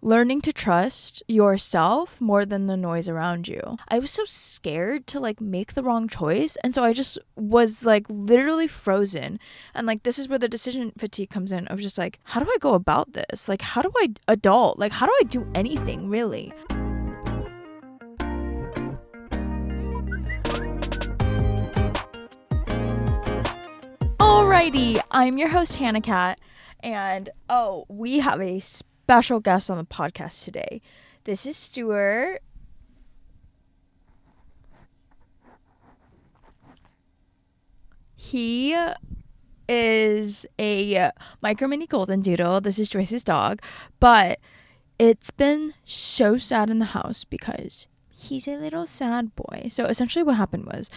learning to trust yourself more than the noise around you. I was so scared to like make the wrong choice, and so I just was like literally frozen. And like this is where the decision fatigue comes in of just like, how do I go about this? Like, how do I adult? Like, how do I do anything really? Alrighty, I'm your host HANAKATT, and we have a special guest on the podcast today. This is Stuart. He is a micro mini golden doodle. This is Joyce's dog, but it's been so sad in the house because he's a little sad boy. So essentially what happened was,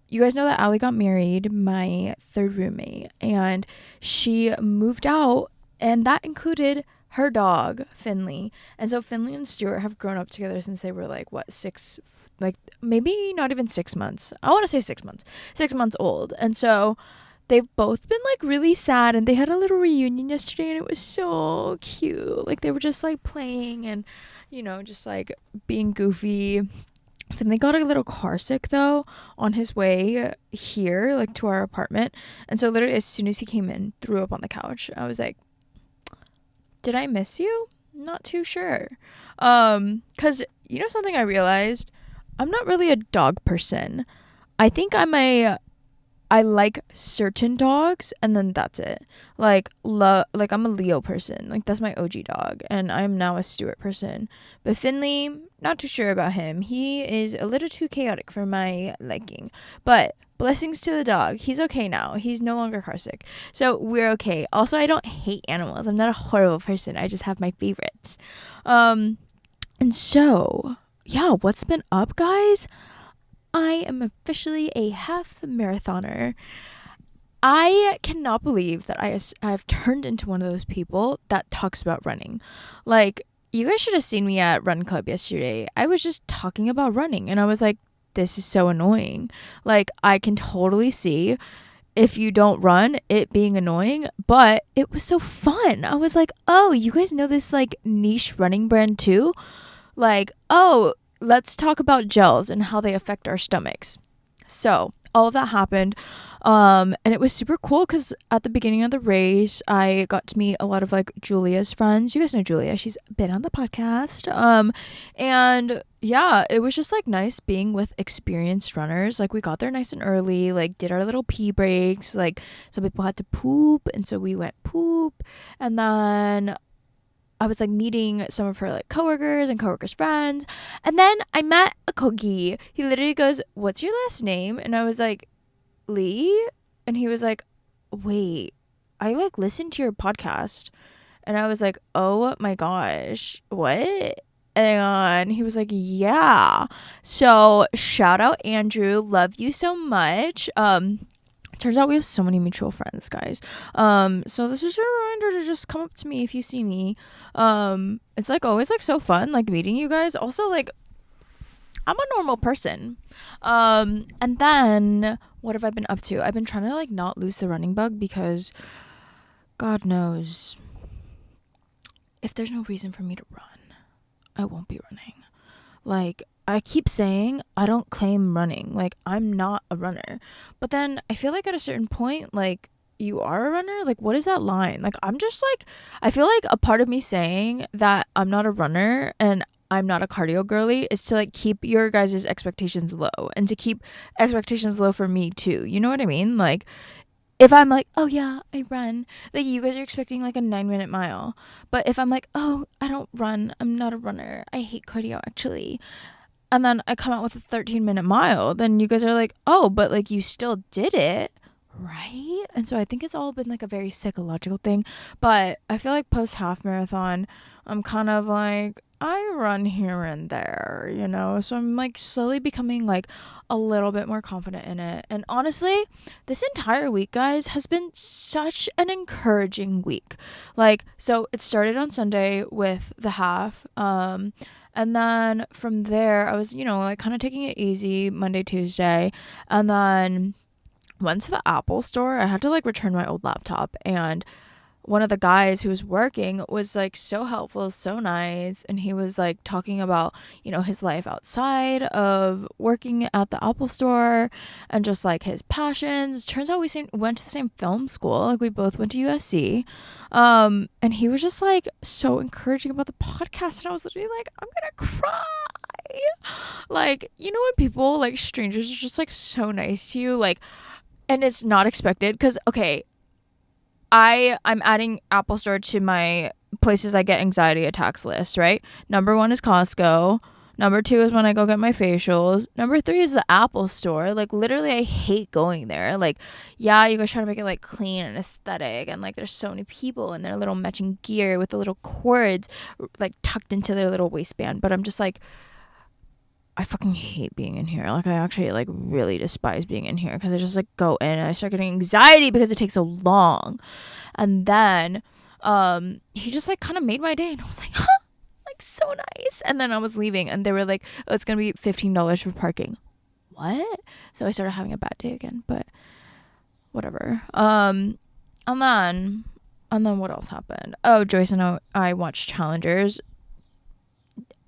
you guys know that Allie got married, my third roommate, and she moved out, and that included her dog, Finley. And so Finley and Stuart have grown up together since they were like, maybe not even 6 months. I want to say 6 months. 6 months old. And so they've both been like really sad, and they had a little reunion yesterday, and it was so cute. Like they were just like playing and, just like being goofy. Finley got a little car sick though on his way here, like to our apartment. And so literally as soon as he came in, threw up on the couch. I was like, did I miss you? Not too sure. 'Cause something I realized, I'm not really a dog person. I think I like certain dogs, and then that's it. Like I'm a Leo person. Like that's my OG dog, and I'm now a Stuart person. But Finley, not too sure about him. He is a little too chaotic for my liking. But blessings to the dog. He's okay now. He's no longer car sick. So we're okay. Also, I don't hate animals. I'm not a horrible person. I just have my favorites. And so, yeah, what's been up, guys? I am officially a half marathoner. I cannot believe that I've turned into one of those people that talks about running. Like, you guys should have seen me at Run Club yesterday. I was just talking about running, and I was like, this is so annoying. Like, I can totally see if you don't run, it being annoying, but it was so fun. I was like, oh, you guys know this like niche running brand too? Like, oh, let's talk about gels and how they affect our stomachs. So all of that happened, and it was super cool because at the beginning of the race I got to meet a lot of like Julia's friends. You guys know Julia, she's been on the podcast, and yeah, it was just like nice being with experienced runners. Like we got there nice and early, like did our little pee breaks. Like some people had to poop, and so we went poop, and then I was like meeting some of her like coworkers and coworkers' friends. And then I met a gogi. He literally goes, "What's your last name?" And I was like, "Lee." And he was like, "Wait, I like listened to your podcast." And I was like, "Oh my gosh, what?" And he was like, "Yeah." So shout out Andrew. Love you so much. Turns out we have so many mutual friends, guys. So this is a reminder to just come up to me if you see me. It's like always like so fun like meeting you guys. Also, like, I'm a normal person. And then what have I been up to? I've been trying to like not lose the running bug because God knows if there's no reason for me to run, I won't be running. Like, I keep saying I don't claim running. Like, I'm not a runner. But then I feel like at a certain point, like, you are a runner? Like, what is that line? Like, I'm just like, I feel like a part of me saying that I'm not a runner and I'm not a cardio girly is to like keep your guys' expectations low and to keep expectations low for me too. You know what I mean? Like, if I'm like, oh yeah, I run, like you guys are expecting like a 9-minute mile. But if I'm like, oh, I don't run, I'm not a runner, I hate cardio actually, and then I come out with a 13-minute mile, then you guys are like, oh, but like you still did it, right? And so I think it's all been like a very psychological thing. But I feel like post half marathon, I'm kind of like, I run here and there, so I'm like slowly becoming like a little bit more confident in it. And honestly, this entire week, guys, has been such an encouraging week. Like, so it started on Sunday with the half, and then from there I was like kind of taking it easy Monday, Tuesday, and then went to the Apple store. I had to like return my old laptop, and one of the guys who was working was like so helpful, so nice, and he was like talking about, you know, his life outside of working at the Apple store and just like his passions. Turns out went to the same film school, like we both went to USC. And he was just like so encouraging about the podcast, and I was literally like, I'm gonna cry. Like, you know, when people, like strangers, are just like so nice to you, like, and it's not expected, because okay, I'm adding Apple Store to my places I get anxiety attacks list, right? Number 1 is Costco. Number 2 is when I go get my facials. Number 3 is the Apple Store. Like, literally, I hate going there. Like, yeah, you guys try to make it like clean and aesthetic, and like there's so many people in their little matching gear with the little cords like tucked into their little waistband. But I'm just like, I fucking hate being in here. Like, I actually like really despise being in here, because I just like go in and I start getting anxiety because it takes so long. And then he just like kind of made my day, and I was like, huh, like so nice. And then I was leaving, and they were like, oh, it's gonna be $15 for parking. What? So I started having a bad day again, but whatever. And then what else happened? Oh, Joyce and I watched Challengers.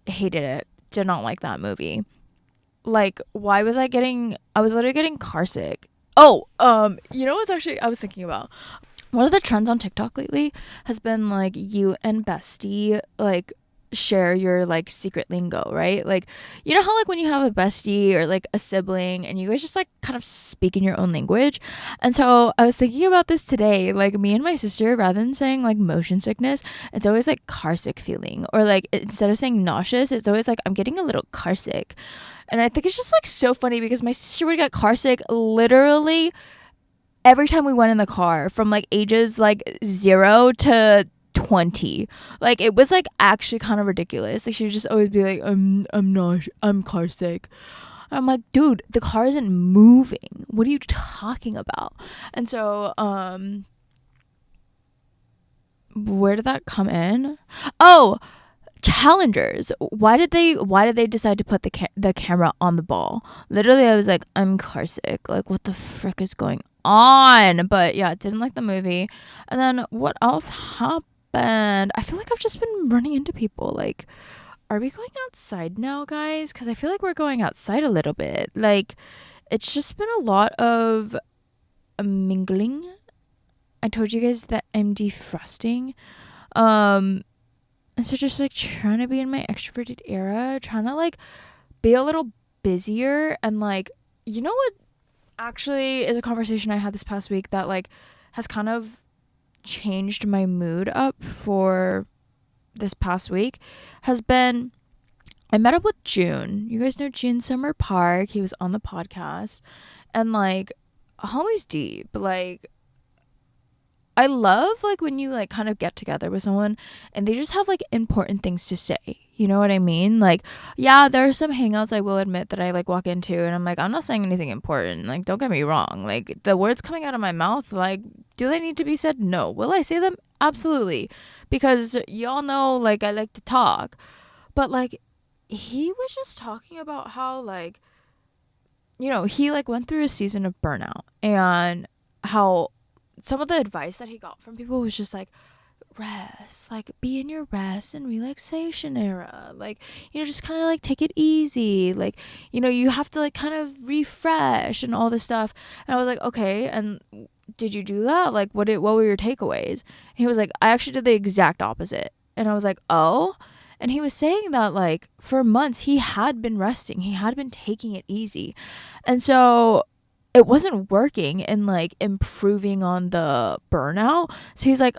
Hated it. Did not like that movie. Like, why was I was literally getting car sick. Oh, you know what's actually I was thinking about? One of the trends on TikTok lately has been like you and bestie like share your like secret lingo, right? Like, you know how like when you have a bestie or like a sibling and you guys just like kind of speak in your own language. And so I was thinking about this today, like me and my sister, rather than saying like motion sickness, it's always like car sick feeling, or like instead of saying nauseous, it's always like I'm getting a little car sick. And I think it's just like so funny, because my sister would get car sick literally every time we went in the car, from like ages like 0 to 20. Like, it was like actually kind of ridiculous. Like, she would just always be like, I'm car sick. And I'm like, dude, the car isn't moving. What are you talking about? And so where did that come in? Oh, Challengers. Why did they decide to put the camera on the ball? Literally, I was like, I'm car sick. Like, what the frick is going on? But yeah, didn't like the movie. And then what else happened? I feel like I've just been running into people. Like, are we going outside now, guys? Because I feel like we're going outside a little bit. Like, it's just been a lot of mingling. I told you guys that I'm defrosting. And so just like trying to be in my extroverted era, trying to like be a little busier. And like, you know what actually is a conversation I had this past week that like has kind of changed my mood up for this past week, has been, I met up with June. You guys know June Summer Park. He was on the podcast. And like, Holly's deep. Like, I love like when you like kind of get together with someone and they just have like important things to say. You know what I mean? Like, yeah, there are some hangouts I will admit that I like walk into and I'm like, I'm not saying anything important. Like, don't get me wrong. Like, the words coming out of my mouth, like, do they need to be said? No. Will I say them? Absolutely. Because y'all know, like, I like to talk. But like, he was just talking about how like, you know, he like went through a season of burnout, and how some of the advice that he got from people was just like, rest, like be in your rest and relaxation era, like, you know, just kind of like take it easy, like, you know, you have to like kind of refresh and all this stuff. And I was like, okay, and did you do that? Like, what were your takeaways? And he was like, I actually did the exact opposite. And I was like, oh. And he was saying that like for months he had been resting, he had been taking it easy, and so it wasn't working and like improving on the burnout. So he's like,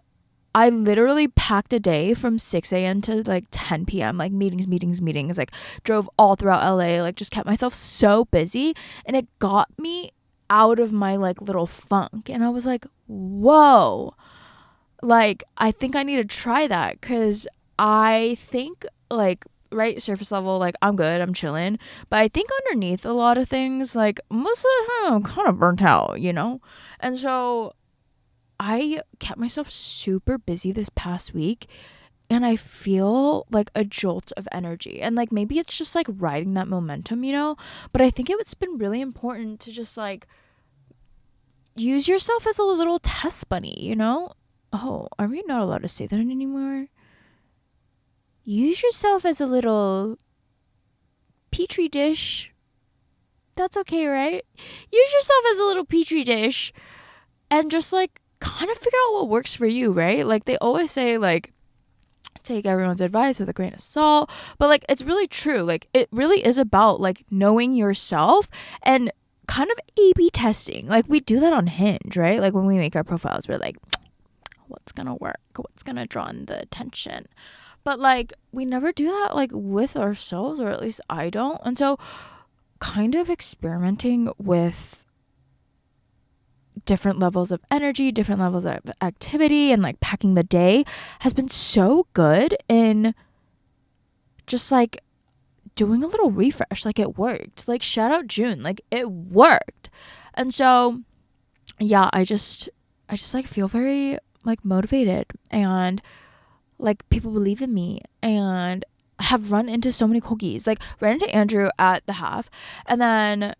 I literally packed a day from 6 a.m. to like 10 p.m. like meetings, like drove all throughout LA, like just kept myself so busy, and it got me out of my like little funk. And I was like, whoa, like I think I need to try that, because I think like, right, surface level, like I'm good, I'm chilling, but I think underneath a lot of things, like most of the time I'm kind of burnt out, you know. And so I kept myself super busy this past week, and I feel like a jolt of energy, and like maybe it's just like riding that momentum, you know. But I think it's been really important to just like use yourself as a little test bunny, you know. Oh, are we not allowed to say that anymore? Use yourself as a little petri dish. That's okay, right? Use yourself as a little petri dish and just like kind of figure out what works for you, right? Like they always say, like, take everyone's advice with a grain of salt, but like it's really true. Like it really is about like knowing yourself and kind of A/B testing. Like we do that on Hinge, right? Like when we make our profiles, we're like, what's gonna work? What's gonna draw in the attention? But like we never do that like with ourselves, or at least I don't. And so kind of experimenting with different levels of energy, different levels of activity, and like packing the day has been so good in just like doing a little refresh. Like it worked. Like shout out June. Like it worked. And so yeah, I just like feel very like motivated, and like people believe in me, and have run into so many cookies. Like ran into Andrew at the half, and then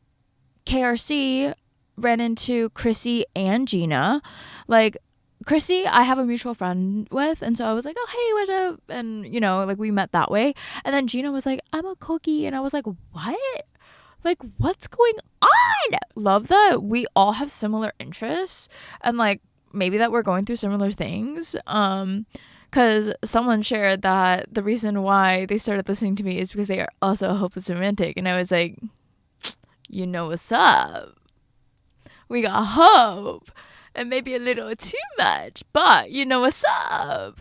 KRC ran into Chrissy and Gina. Like Chrissy, I have a mutual friend with, and so I was like, oh hey, what up? And you know, like we met that way. And then Gina was like, I'm a cookie, and I was like, what? Like what's going on? Love that we all have similar interests, and like maybe that we're going through similar things. Because someone shared that the reason why they started listening to me is because they are also a hopeless romantic, and I was like, you know what's up? We got hope, and maybe a little too much, but you know what's up.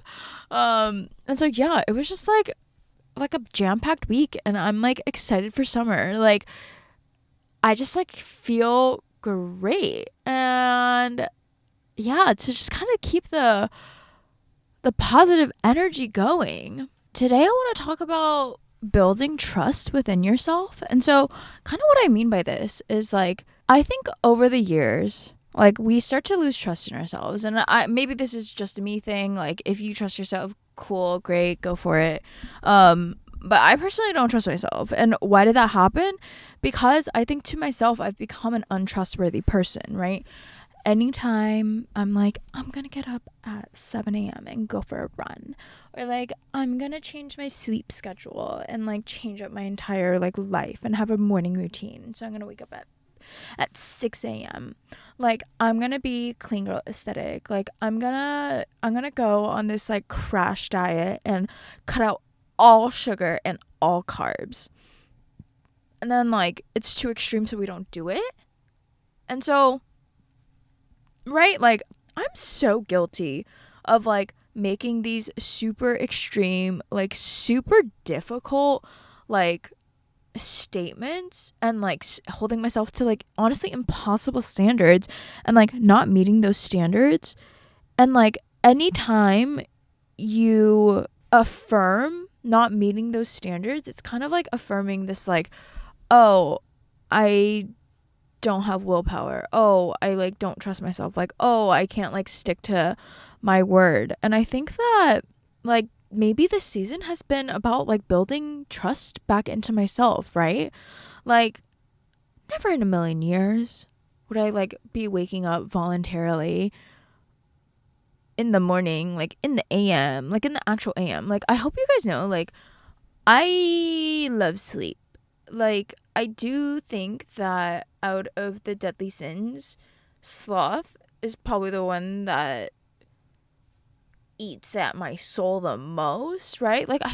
And so yeah, it was just like a jam-packed week, and I'm like excited for summer. Like I just like feel great, and yeah, to just kind of keep the positive energy going. Today I want to talk about building trust within yourself. And so kind of what I mean by this is like I think over the years, like we start to lose trust in ourselves. And maybe this is just a me thing. Like if you trust yourself, cool, great, go for it. But I personally don't trust myself. And why did that happen? Because I think to myself, I've become an untrustworthy person, right? Anytime I'm like, I'm gonna get up at 7 a.m. and go for a run, or like I'm gonna change my sleep schedule and like change up my entire like life and have a morning routine. So I'm gonna wake up at 6 a.m. Like I'm gonna be clean girl aesthetic. Like I'm gonna go on this like crash diet and cut out all sugar and all carbs. And then like it's too extreme, so we don't do it. And so right, like I'm so guilty of like making these super extreme, like super difficult like statements, and like holding myself to like honestly impossible standards, and like not meeting those standards. And like anytime you affirm not meeting those standards, it's kind of like affirming this like, oh, I don't have willpower. Oh, I like don't trust myself. Like, oh, I can't like stick to my word. And I think that like maybe this season has been about like building trust back into myself, right? Like never in a million years would I like be waking up voluntarily in the morning, like in the AM, like in the actual AM. Like I hope you guys know, like I love sleep. Like I do think that out of the deadly sins, sloth is probably the one that eats at my soul the most, right? Like I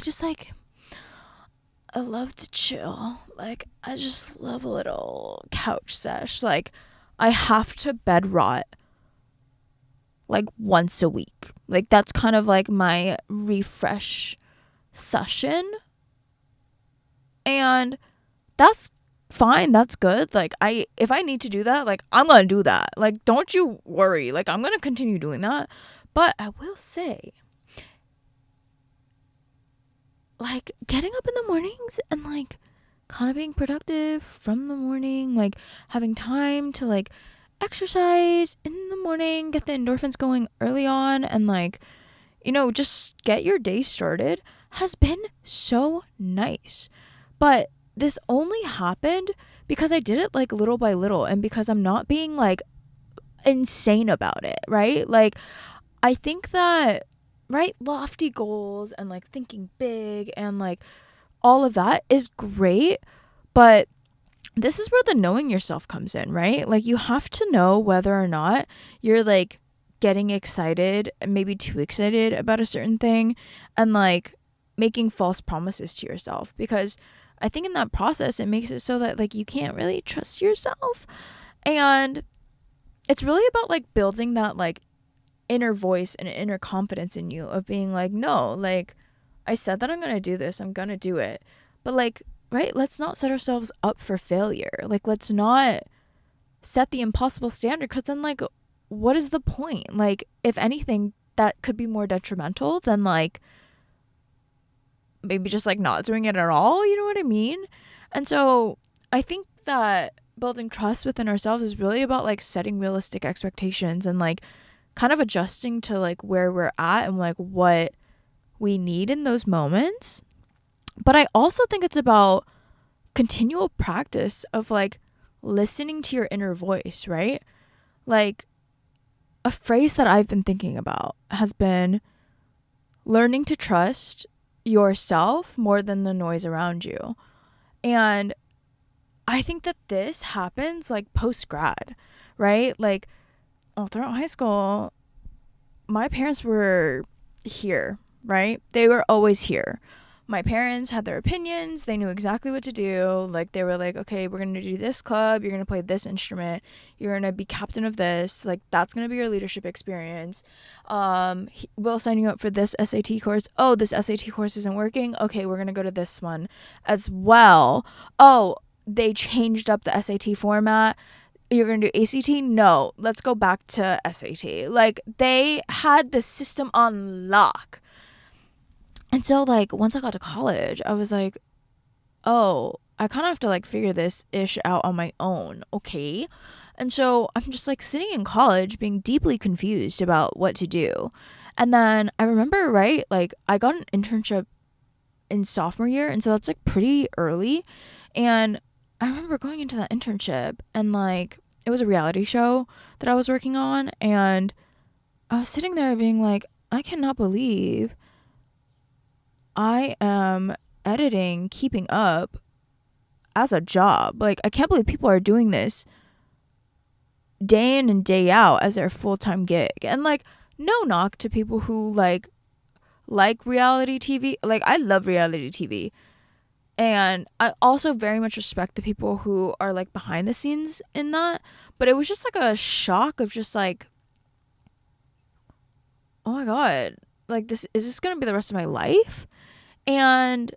love to chill. Like I just love a little couch sesh. Like I have to bed rot like once a week. Like that's kind of like my refresh session. And that's fine, that's good. Like if I need to do that, like I'm gonna do that. Like don't you worry, like I'm gonna continue doing that. But I will say, like getting up in the mornings and like kind of being productive from the morning, like having time to like exercise in the morning, get the endorphins going early on, and like, you know, just get your day started has been so nice. But this only happened because I did it like little by little, and because I'm not being like insane about it, right? Like I think that, right, lofty goals and like thinking big and like all of that is great, but this is where the knowing yourself comes in, right? Like you have to know whether or not you're like getting excited, maybe too excited about a certain thing, and like making false promises to yourself, because I think in that process it makes it so that like you can't really trust yourself. And it's really about like building that like inner voice and inner confidence in you of being like, no, like I said that I'm going to do this, I'm going to do it. But like, right, let's not set ourselves up for failure. Like let's not set the impossible standard, because then like what is the point? Like if anything, that could be more detrimental than like maybe just like not doing it at all, you know what I mean? And so I think that building trust within ourselves is really about like setting realistic expectations and like kind of adjusting to like where we're at and like what we need in those moments. But I also think it's about continual practice of like listening to your inner voice, right? Like a phrase that I've been thinking about has been learning to trust yourself more than the noise around you. And I think that this happens like post grad, right? Like throughout high school, my parents were here, right? They were always here. My parents had their opinions. They knew exactly what to do. Like they were like, okay, we're going to do this club. You're going to play this instrument. You're going to be captain of this. Like that's going to be your leadership experience. We'll sign you up for this SAT course. Oh, this SAT course isn't working. Okay, we're going to go to this one as well. Oh, they changed up the SAT format. You're going to do ACT? No, let's go back to SAT. Like they had the system on lock. And so like once I got to college, I was like, oh, I kind of have to like figure this ish out on my own. Okay. And so I'm just like sitting in college being deeply confused about what to do. And then I remember, right, like I got an internship in sophomore year. And so that's like pretty early. And I remember going into that internship and like it was a reality show that I was working on. And I was sitting there being like, I cannot believe I am editing Keeping Up as a job. Like, I can't believe people are doing this day in and day out as their full-time gig. And like, no knock to people who like reality TV. Like, I love reality TV. And I also very much respect the people who are like behind the scenes in that. But it was just like a shock of just like, oh my God, like this, is this going to be the rest of my life? And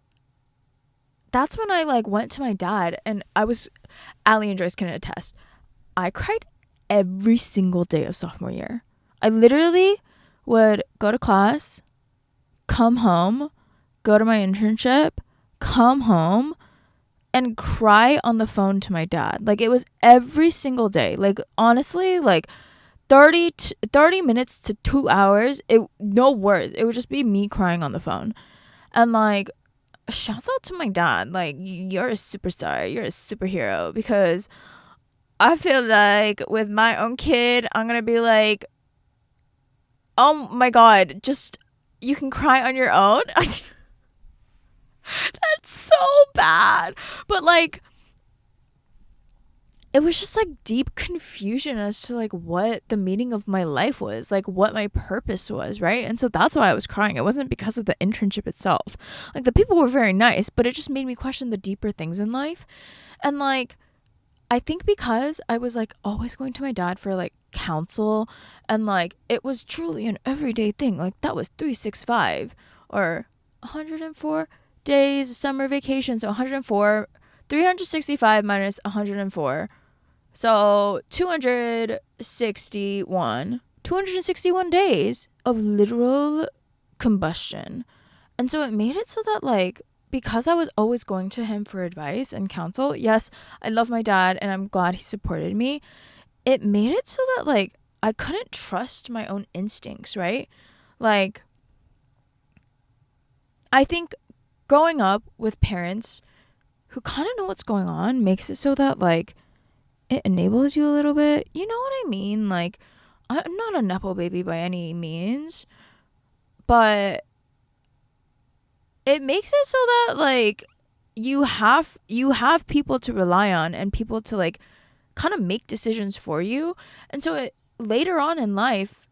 that's when I like went to my dad, and Allie and Joyce can attest, I cried every single day of sophomore year. I literally would go to class, come home, go to my internship, come home, and cry on the phone to my dad. Like it was every single day. Like honestly, like 30 minutes to 2 hours, no words. It would just be me crying on the phone. And like, shouts out to my dad. Like, you're a superstar. You're a superhero. Because I feel like with my own kid, I'm going to be like, oh my God, just, you can cry on your own. That's so bad. But like, it was just like deep confusion as to like what the meaning of my life was, like what my purpose was, right? And so that's why I was crying. It wasn't because of the internship itself. Like the people were very nice, but it just made me question the deeper things in life. And like, I think because I was like always going to my dad for like counsel, and like it was truly an everyday thing. Like that was 365 or 104 days summer vacation. So 104, 365 minus 104. So 261 days of literal combustion. And so it made it so that like, because I was always going to him for advice and counsel, yes, I love my dad and I'm glad he supported me. It made it so that like I couldn't trust my own instincts, right? Like, I think growing up with parents who kind of know what's going on makes it so that like it enables you a little bit. You know what I mean? Like, I'm not a nepo baby by any means, but it makes it so that like you have people to rely on and people to like kind of make decisions for you. And so later on in life,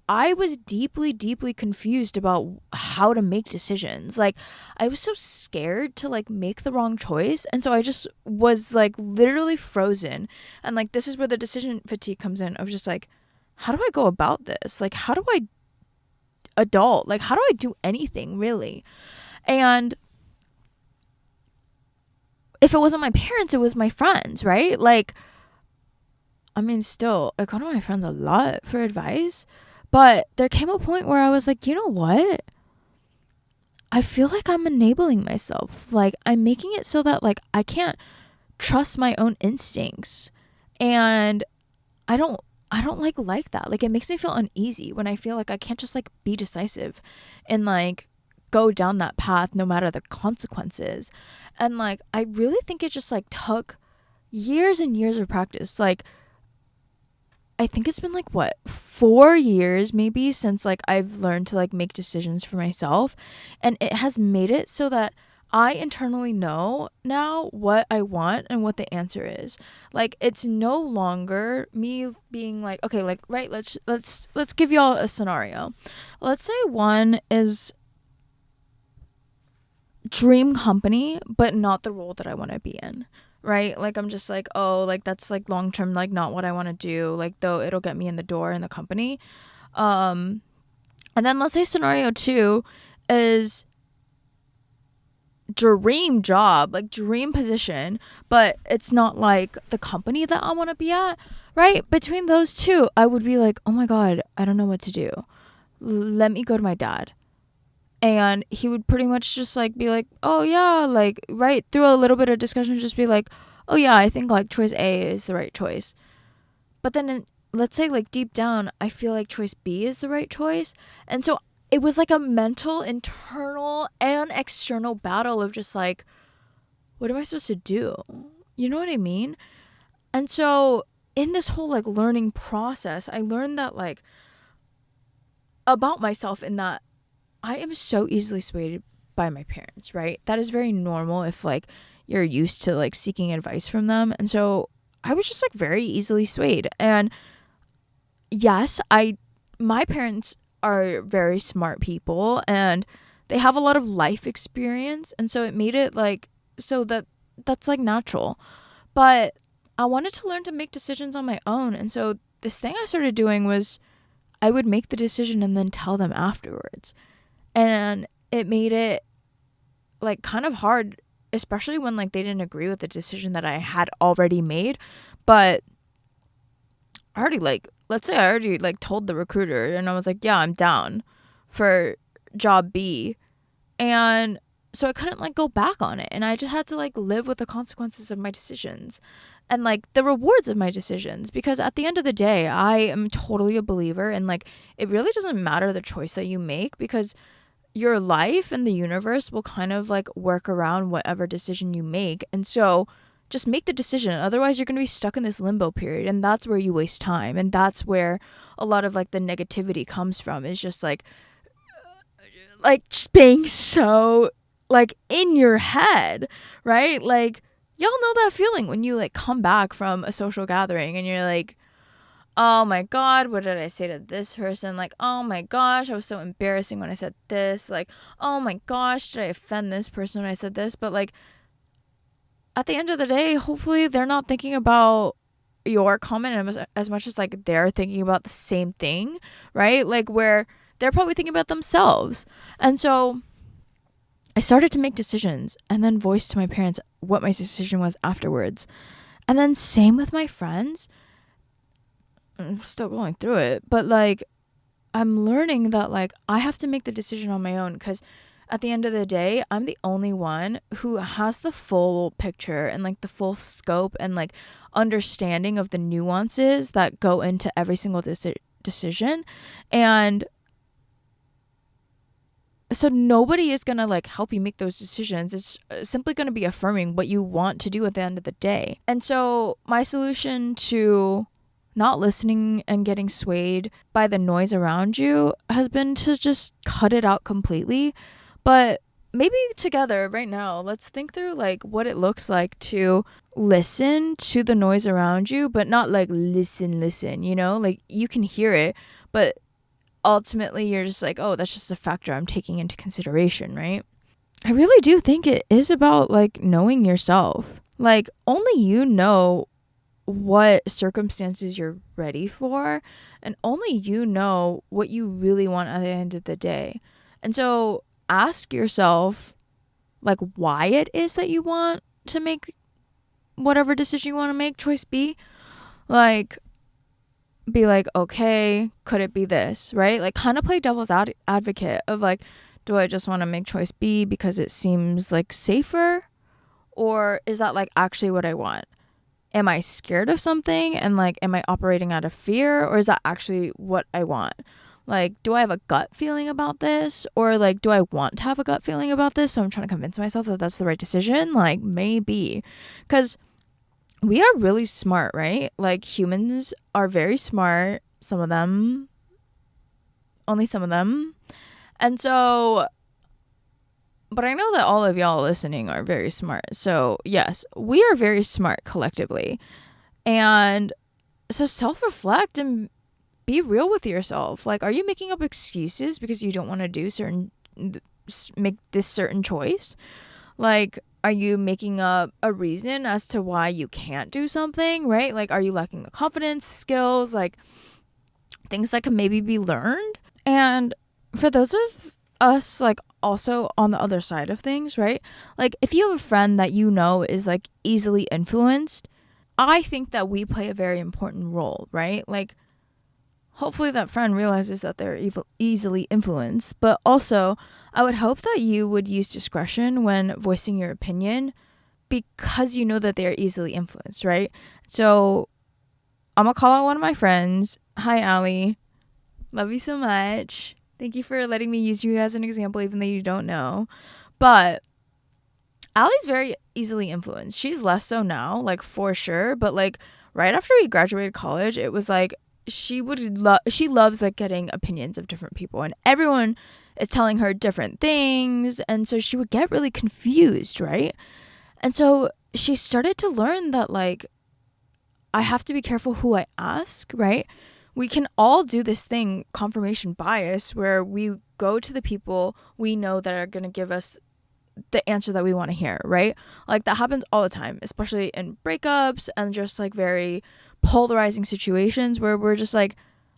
I was deeply, deeply confused about how to make decisions. Like, I was so scared to like make the wrong choice. And so I just was like literally frozen. And like, this is where the decision fatigue comes in of just like, how do I go about this? Like, how do I adult? Like, how do I do anything really? And if it wasn't my parents, it was my friends, right? Like, I mean, still, I go to my friends a lot for advice, but there came a point where I was like, you know what? I feel like I'm enabling myself. Like, I'm making it so that like I can't trust my own instincts. And I don't like that. Like, it makes me feel uneasy when I feel like I can't just like be decisive and like go down that path no matter the consequences. And like, I really think it just like took years and years of practice. Like, I think it's been like what, 4 years maybe since like I've learned to like make decisions for myself, and it has made it so that I internally know now what I want and what the answer is. Like, it's no longer me being like, okay, like, right, let's give y'all a scenario. Let's say one is dream company but not the role that I want to be in, right? Like, I'm just like, oh, like that's like long term, like not what I want to do, like though it'll get me in the door in the company. And then let's say scenario 2 is dream job, like dream position, but it's not like the company that I want to be at, right? Between those two, I would be like, oh my god, I don't know what to do. Let me go to my dad. And he would pretty much just like be like, oh yeah, like right through a little bit of discussion, just be like, oh yeah, I think like choice A is the right choice. But then let's say like deep down, I feel like choice B is the right choice. And so it was like a mental, internal and external battle of just like, what am I supposed to do? You know what I mean? And so in this whole like learning process, I learned that like about myself, in that I am so easily swayed by my parents, right? That is very normal if like you're used to like seeking advice from them. And so I was just like very easily swayed. And yes, my parents are very smart people and they have a lot of life experience, and so it made it like so that's like natural. But I wanted to learn to make decisions on my own. And so this thing I started doing was I would make the decision and then tell them afterwards. And it made it like kind of hard, especially when like they didn't agree with the decision that I had already made. But I already like, let's say I already like told the recruiter and I was like, yeah, I'm down for job B. And so I couldn't like go back on it. And I just had to like live with the consequences of my decisions and like the rewards of my decisions, because at the end of the day, I am totally a believer in like, it really doesn't matter the choice that you make, because your life and the universe will kind of like work around whatever decision you make. And so just make the decision. Otherwise, you're going to be stuck in this limbo period. And that's where you waste time. And that's where a lot of like the negativity comes from, is just like just being so like in your head, right? Like, y'all know that feeling when you like come back from a social gathering and you're like, oh my god, what did I say to this person? Like, oh my gosh, I was so embarrassing when I said this. Like, oh my gosh, did I offend this person when I said this? But like, at the end of the day, hopefully they're not thinking about your comment as much as like they're thinking about the same thing, right? Like, where they're probably thinking about themselves. And so I started to make decisions and then voice to my parents what my decision was afterwards. And then same with my friends. I'm still going through it, but like I'm learning that like I have to make the decision on my own, because at the end of the day, I'm the only one who has the full picture and like the full scope and like understanding of the nuances that go into every single decision. And so nobody is going to like help you make those decisions. It's simply going to be affirming what you want to do at the end of the day. And so my solution to not listening and getting swayed by the noise around you has been to just cut it out completely. But maybe together right now, let's think through like what it looks like to listen to the noise around you, but not like listen, you know, like you can hear it, but ultimately you're just like, oh, that's just a factor I'm taking into consideration, right? I really do think it is about like knowing yourself. Like only you know what circumstances you're ready for, and only you know what you really want at the end of the day. And so ask yourself like why it is that you want to make whatever decision you want to make, choice B. Like be like, okay, could it be this, right? Like kind of play devil's advocate of like, do I just want to make choice B because it seems like safer, or is that like actually what I want? Am I scared of something and like am I operating out of fear, or is that actually what I want? Like, do I have a gut feeling about this, or like do I want to have a gut feeling about this, so I'm trying to convince myself that that's the right decision? Like maybe, because we are really smart, right? Like humans are very smart, some of them, only some of them. And so, but I know that all of y'all listening are very smart. So yes, we are very smart collectively. And so self-reflect and be real with yourself. Like, are you making up excuses because you don't want to do make this certain choice? Like, are you making up a reason as to why you can't do something, right? Like, are you lacking the confidence, skills, like things that can maybe be learned? And for those of us, like, also on the other side of things, right? Like, if you have a friend that you know is like easily influenced, I think that we play a very important role, right? Like, hopefully that friend realizes that they're easily influenced, but also I would hope that you would use discretion when voicing your opinion because you know that they're easily influenced, right? So I'm gonna call out one of my friends. Hi, Allie. Love you so much. Thank you for letting me use you as an example, even though you don't know. But Allie's very easily influenced. She's less so now, like for sure. But like right after we graduated college, it was like she loves like getting opinions of different people, and everyone is telling her different things, and so she would get really confused, right? And so she started to learn that like I have to be careful who I ask, right? We can all do this thing, confirmation bias, where we go to the people we know that are going to give us the answer that we want to hear, right? Like that happens all the time, especially in breakups and just like very polarizing situations where we're just like,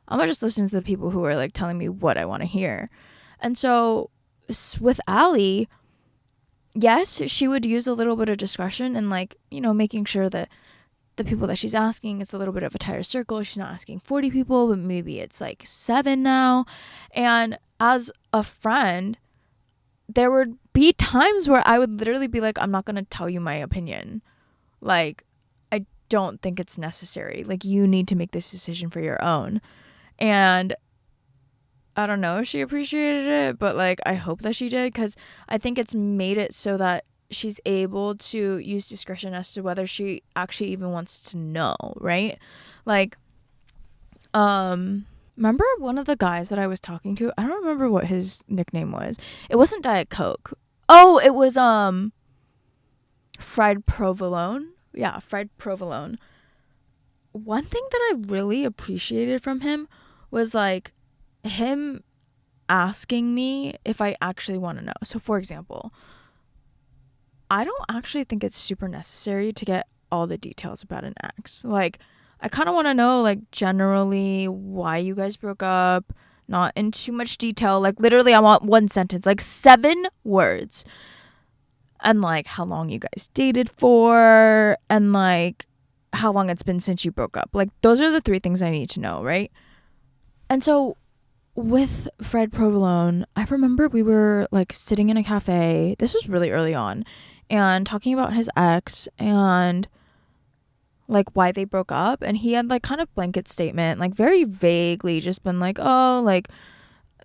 I'm gonna just listen to the people who are like telling me what I want to hear. And so with Allie, yes, she would use a little bit of discretion and like, you know, making sure that the people that she's asking, it's a little bit of a tighter circle. She's not asking 40 people, but maybe it's like 7 now. And as a friend, there would be times where I would literally be like, I'm not going to tell you my opinion. Like, I don't think it's necessary. Like, you need to make this decision for your own. And I don't know if she appreciated it, but like, I hope that she did, because I think it's made it so that she's able to use discretion as to whether she actually even wants to know, right? Like, remember one of the guys that I was talking to? I don't remember what his nickname was. It wasn't Diet Coke. Oh, it was fried provolone. Yeah, fried provolone. One thing that I really appreciated from him was like him asking me if I actually want to know. So for example, I don't actually think it's super necessary to get all the details about an ex. Like, I kind of want to know, like, generally why you guys broke up, not in too much detail. Like, literally, I want one sentence, like 7 words. And, like, how long you guys dated for, and, like, how long it's been since you broke up. Like, those are the 3 things I need to know, right? And so with Fred Provolone, I remember we were, like, sitting in a cafe. This was really early on. And talking about his ex and like why they broke up, and he had like kind of blanket statement, like very vaguely just been like, oh, like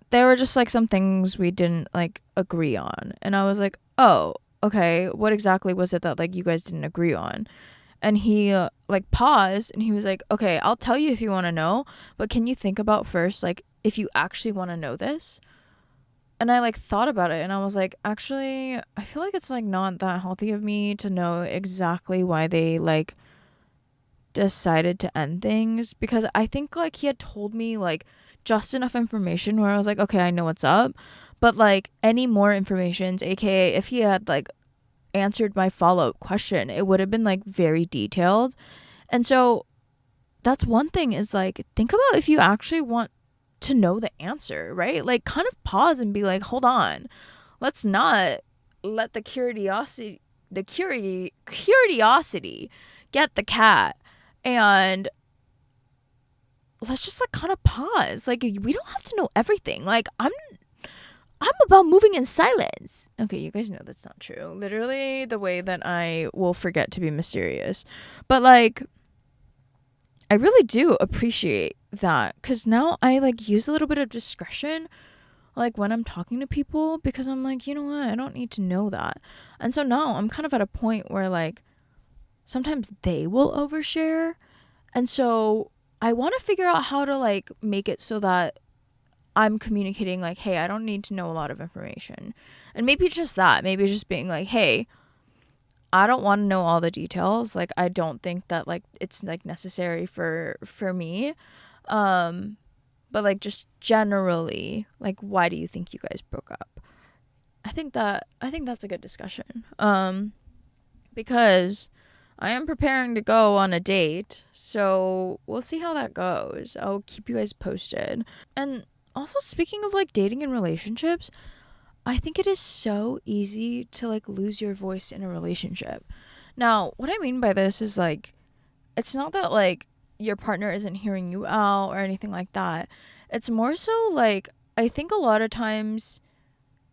there were just like some things we didn't like agree on. And I was like, oh, okay, what exactly was it that like you guys didn't agree on? and he like paused, and he was like, okay, I'll tell you if you want to know, but can you think about first, like, if you actually want to know this? And I like thought about it, and I was like, actually, I feel like it's like not that healthy of me to know exactly why they like decided to end things, because I think like he had told me like just enough information where I was like, okay, I know what's up, but like any more information, aka if he had like answered my follow-up question, it would have been like very detailed. And so that's one thing, is like, think about if you actually want to know the answer, right? Like, kind of pause and be like, hold on, let's not let the curiosity get the cat, and let's just like kind of pause. Like, we don't have to know everything. Like, I'm about moving in silence. Okay, you guys know that's not true. Literally the way that I will forget to be mysterious. But like, I really do appreciate that, because now I like use a little bit of discretion like when I'm talking to people, because I'm like, you know what, I don't need to know that. And so now I'm kind of at a point where like sometimes they will overshare, and so I want to figure out how to like make it so that I'm communicating like, hey, I don't need to know a lot of information. And maybe just that, maybe just being like, hey, I don't want to know all the details. Like, I don't think that like it's like necessary for me. But like, just generally, like, why do you think you guys broke up? I think that's a good discussion. Because I am preparing to go on a date, so we'll see how that goes. I'll keep you guys posted. And also, speaking of like dating and relationships, I think it is so easy to like lose your voice in a relationship. Now, what I mean by this is like, it's not that like your partner isn't hearing you out or anything like that. It's more so like, I think a lot of times,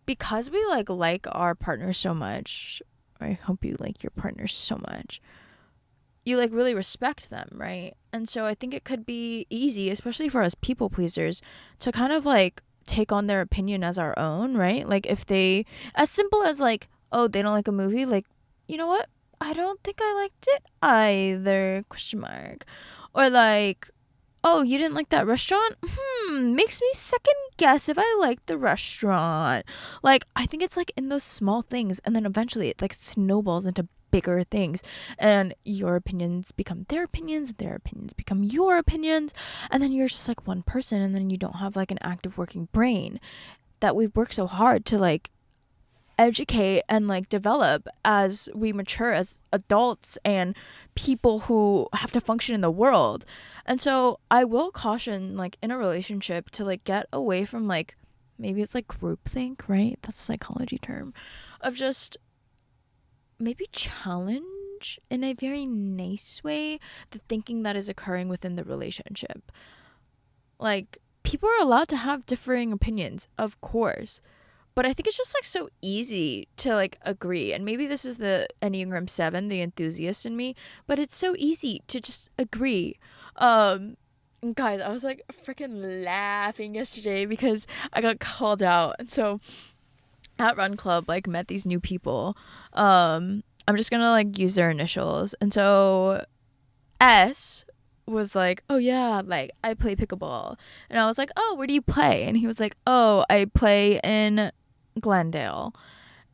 because we like our partner so much, I hope you like your partner so much, you like really respect them, right? And so I think it could be easy, especially for us people pleasers, to kind of like take on their opinion as our own, right? Like, if they, as simple as like, oh, they don't like a movie, like, you know what, I don't think I liked it either, question mark. Or like, oh, you didn't like that restaurant, makes me second guess if I like the restaurant. Like, I think it's like in those small things, and then eventually it like snowballs into bigger things, and your opinions become their opinions become your opinions, and then you're just like one person, and then you don't have like an active working brain that we've worked so hard to like educate and like develop as we mature as adults and people who have to function in the world. And so I will caution, like, in a relationship, to like get away from like, maybe it's like groupthink, right? That's a psychology term, of just maybe challenge in a very nice way the thinking that is occurring within the relationship. Like, people are allowed to have differing opinions, of course, but I think it's just like so easy to like agree. And maybe this is the Enneagram 7, the enthusiast in me, but it's so easy to just agree. Guys, I was like freaking laughing yesterday because I got called out. And so at Run Club, like, met these new people. I'm just gonna like use their initials. And so S was like, oh yeah, like, I play pickleball. And I was like, oh, where do you play? And he was like, oh, I play in Glendale.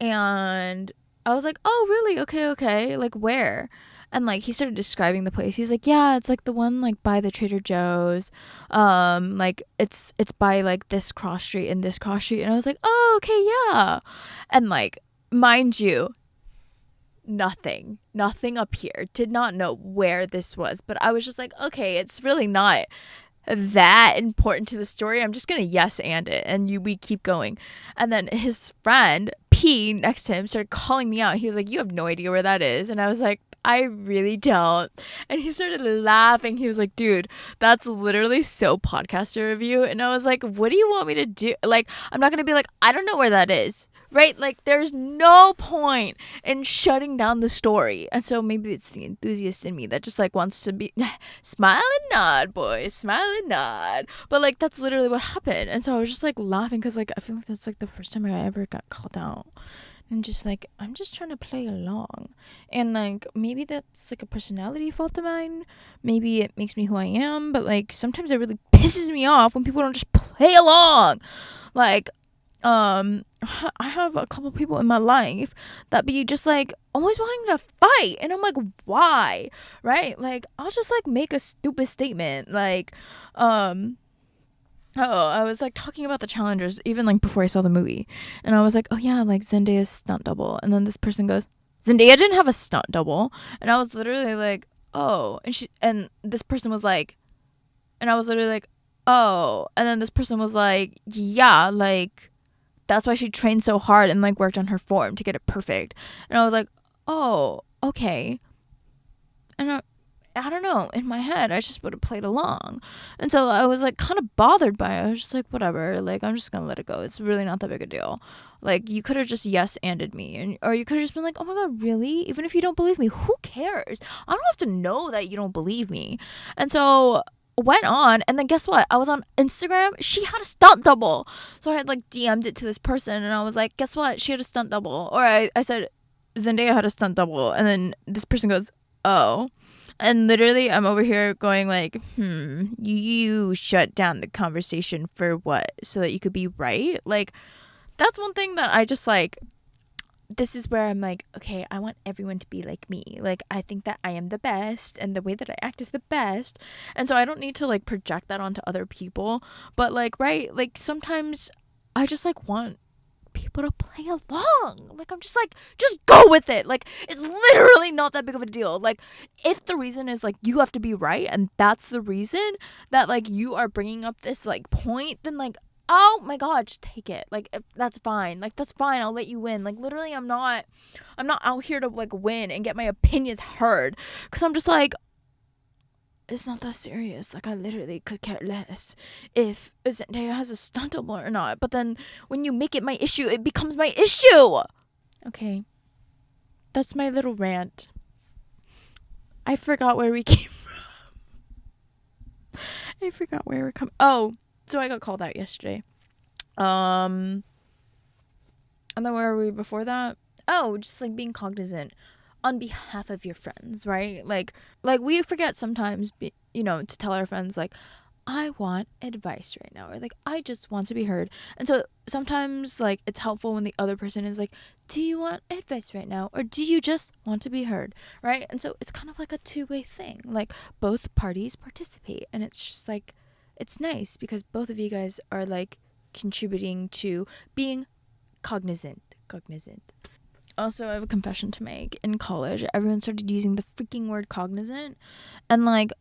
And I was like, oh really, okay, like, where? And like, he started describing the place. He's like, yeah, it's like the one like by the Trader Joe's, like it's by like this cross street and this cross street. And I was like, oh okay, yeah. And like, mind you, nothing up here, did not know where this was, but I was just like, okay, it's really not that important to the story, I'm just gonna yes and it, and we keep going. And then his friend P next to him started calling me out. He was like, you have no idea where that is. And I was like, I really don't. And he started laughing. He was like, dude, that's literally so podcaster of you. And I was like, what do you want me to do? Like, I'm not gonna be like, I don't know where that is, right? Like, there's no point in shutting down the story. And so maybe it's the enthusiast in me that just like wants to be smile and nod, boys, smile and nod. But like, that's literally what happened. And so I was just like laughing because like, I feel like that's like the first time I ever got called out. I'm just trying to play along. And like maybe that's like a personality fault of mine. Maybe it makes me who I am, but like sometimes it really pisses me off when people don't just play along. Like I have a couple people in my life that be just like always wanting to fight, and I'm like, why? Right? Like I'll just like make a stupid statement like I was like talking about the challengers even like before I saw the movie, and I was like, oh yeah, like Zendaya's stunt double, and then this person goes, Zendaya didn't have a stunt double, and I was literally like, oh, and this person was like, and I was literally like, oh, and then this person was like, yeah, like that's why she trained so hard and like worked on her form to get it perfect, and I was like, oh, okay, and I don't know, in my head I just would have played along, and so I was like kind of bothered by it. I was just like, whatever, like I'm just gonna let it go, it's really not that big a deal. Like you could have just yes-anded me, and or you could have just been like, oh my god, really? Even if you don't believe me, who cares? I don't have to know that you don't believe me. And so went on, and then guess what, I was on Instagram, she had a stunt double, so I had like DM'd it to this person, and I was like, guess what, she had a stunt double, or I said Zendaya had a stunt double, and then this person goes, oh. And literally, I'm over here going like, you shut down the conversation for what? So that you could be right? Like, that's one thing that I just like, this is where I'm like, okay, I want everyone to be like me. Like, I think that I am the best, and the way that I act is the best. And so I don't need to like project that onto other people. But like, right? Like, sometimes I just like want people to play along. Like I'm just like, just go with it. Like it's literally not that big of a deal. Like if the reason is like you have to be right, and that's the reason that like you are bringing up this like point, then like, oh my god, just take it. Like if that's fine. Like that's fine, I'll let you win. Like literally I'm not out here to like win and get my opinions heard, because I'm just like, it's not that serious. Like I literally could care less if Zendaya has a stunt double or not. But then when you make it my issue, it becomes my issue. Okay, that's my little rant. I forgot where we came from. I forgot where we're coming. Oh, so I got called out yesterday. And then where were we before that? Oh, just like being cognizant on behalf of your friends, right? Like we forget sometimes, to tell our friends like, I want advice right now, or like I just want to be heard. And so sometimes like it's helpful when the other person is like, do you want advice right now, or do you just want to be heard, right? And so it's kind of like a two-way thing. Like both parties participate, and it's just like, it's nice because both of you guys are like contributing to being cognizant. Also, I have a confession to make. In college, everyone started using the freaking word cognizant. And, like,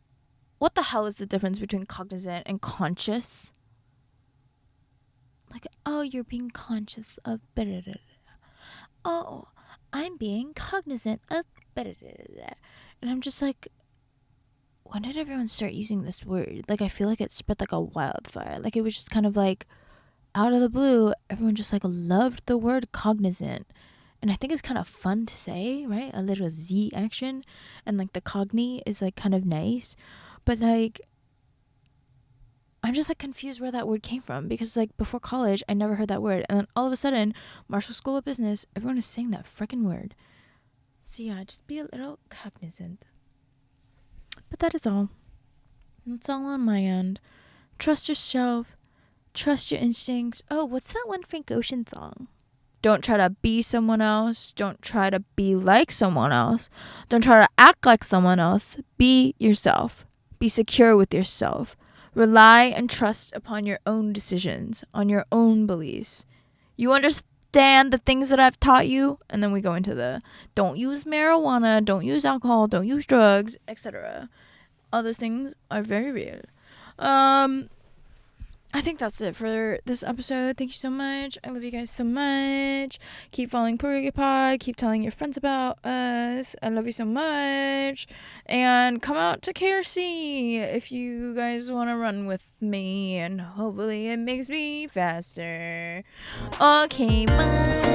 what the hell is the difference between cognizant and conscious? Like, oh, you're being conscious of... Oh, I'm being cognizant of... And I'm just like, when did everyone start using this word? Like, I feel like it spread like a wildfire. Like, it was just kind of like, out of the blue, everyone just, like, loved the word cognizant. And I think it's kind of fun to say, right? A little Z action. And, like, the cogni is, like, kind of nice. But, like, I'm just, like, confused where that word came from. Because, like, before college, I never heard that word. And then all of a sudden, Marshall School of Business, everyone is saying that frickin' word. So, yeah, just be a little cognizant. But that is all. That's all on my end. Trust yourself. Trust your instincts. Oh, what's that one Frank Ocean song? Don't try to be someone else. Don't try to be like someone else. Don't try to act like someone else. Be yourself. Be secure with yourself. Rely and trust upon your own decisions, on your own beliefs. You understand the things that I've taught you? And then we go into the don't use marijuana, don't use alcohol, don't use drugs, etc. All those things are very real. I think that's it for this episode. Thank you so much. I love you guys so much. Keep following BULGOGI. Keep telling your friends about us. I love you so much. And come out to KRC if you guys want to run with me. And hopefully it makes me faster. Okay, bye.